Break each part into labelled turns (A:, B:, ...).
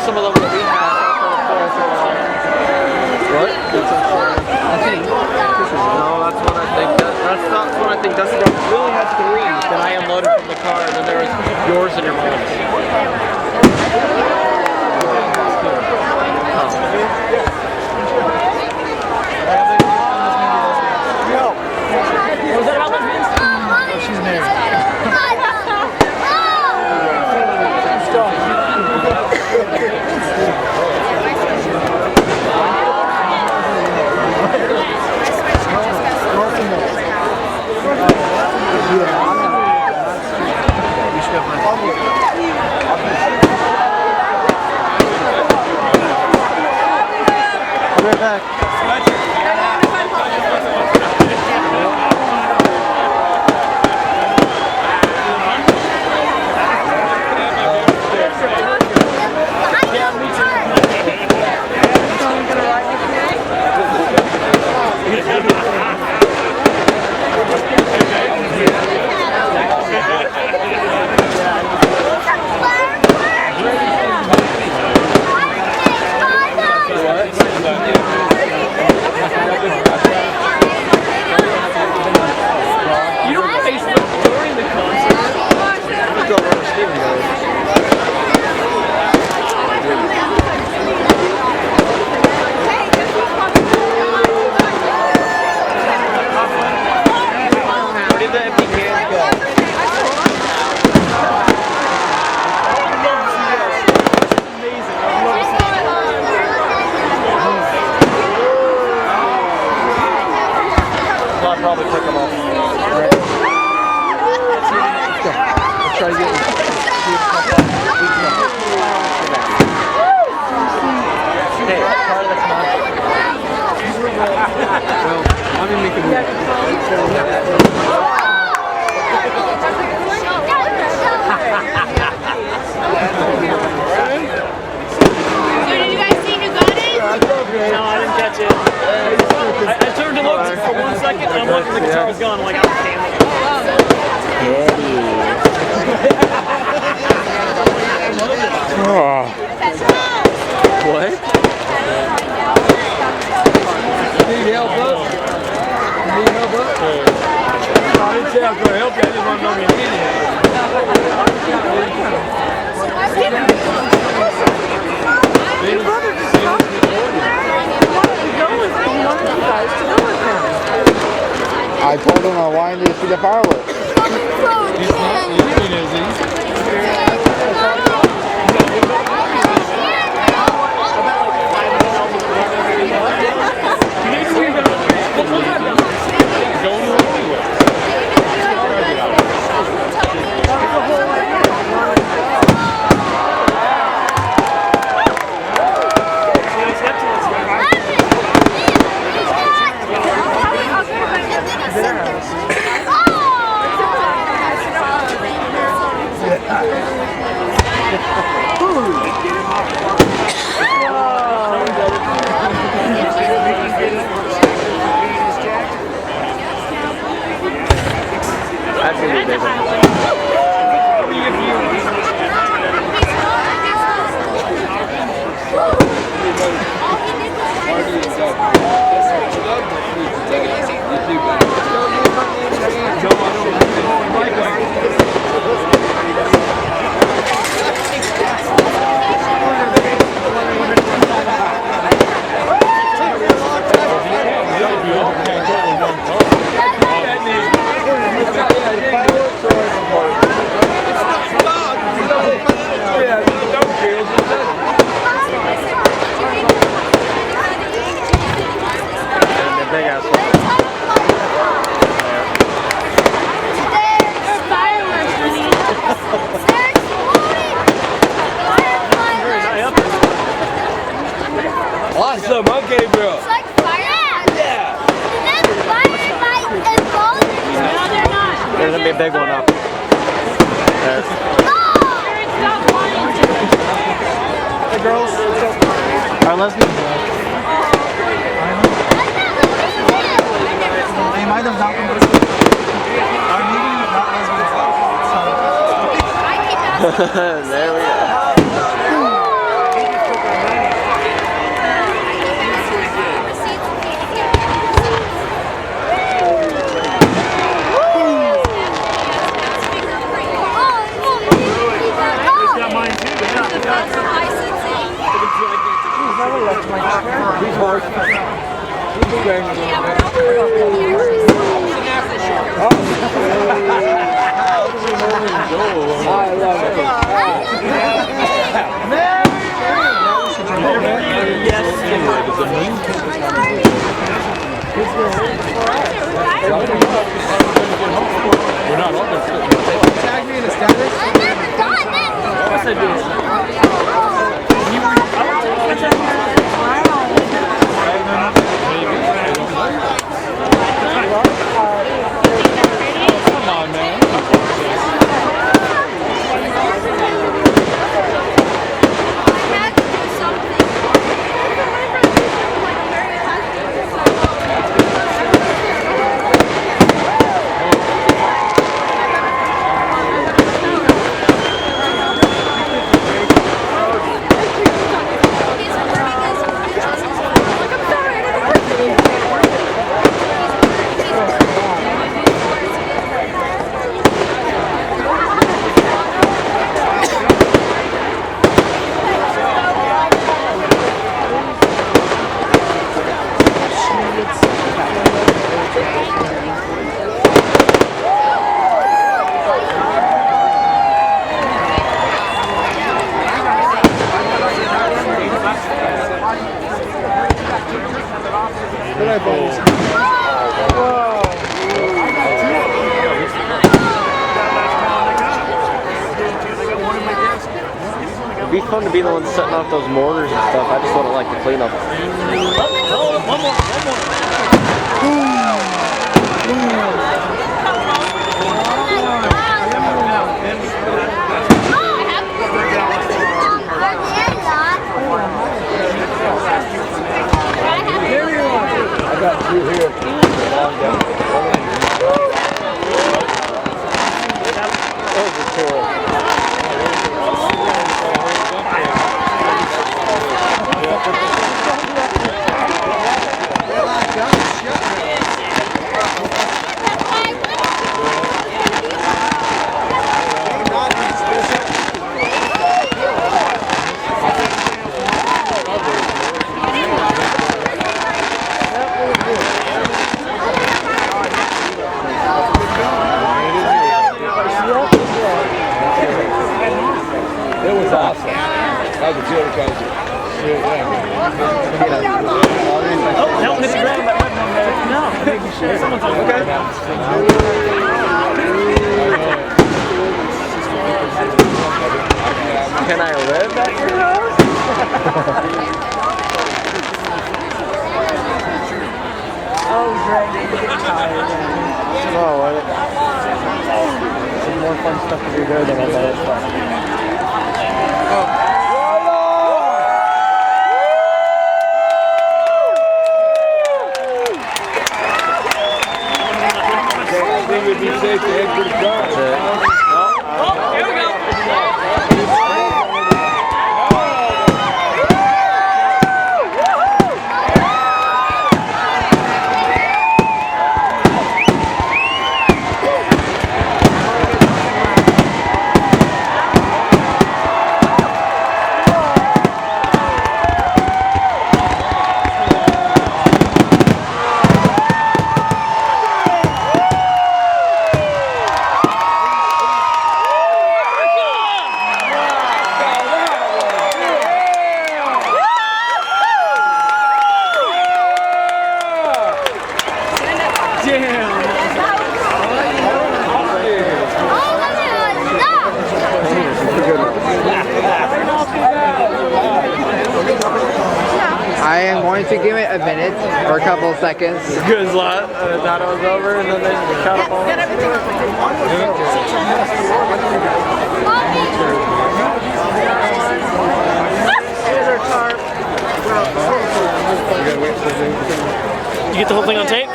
A: some of them that we have. What? No, that's what I think. That's not what I think. That's what I really had 3 that I unloaded from the car, and then there was yours and your mom's.
B: Was that about lesbians? Oh, she's married.
C: I'll be right back.
A: Probably pick them up. Right. Let's try to get hey, part of the concept. Well, I'm gonna make a move.
D: So did you guys see who got it?
B: No, I didn't catch it. I turned to look for 1 second, and I'm looking at the guitar was gone. I'm like, oh, damn it.
A: What?
C: Need help up? Need help up? I didn't say I was going to help you. I just want to know if you needed it.
E: Your brother just talked to me. He wanted to go with me. He wanted you guys to go with him.
C: I told him I wanted to see the fireworks.
E: He's not leaving, is he?
C: Awesome, okay, bro.
D: It's like fire. Yeah. And then fire is golden. No, they're not.
A: There's gonna be a big one up. There.
C: Hey, girls. Our lesbians. They might have not been. Our meeting is not lesbians.
A: There we go.
C: I love it.
A: We're not on this.
C: Tag me in the status.
D: I never done this.
B: Yes, I did.
A: Come on, man. It'd be fun to be the one setting off those mortars and stuff. I just wouldn't like the cleanup.
B: One more.
C: I got two here. It was awesome. That was a good country.
B: Oh, no, Mr. Graham, no. Someone's on.
A: Can I live at your house?
E: Oh, Greg, you're getting tired.
A: Oh, what? Some more fun stuff to do there than all that stuff.
C: I think it would be safe to head for the car.
B: Oh, here we go.
F: I am going to give it a minute or a couple of seconds.
A: Because I thought it was over and then they shot up all
B: You get the whole thing on tape?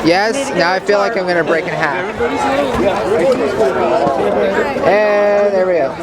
F: Yes, now I feel like I'm going to break in half. And there we go.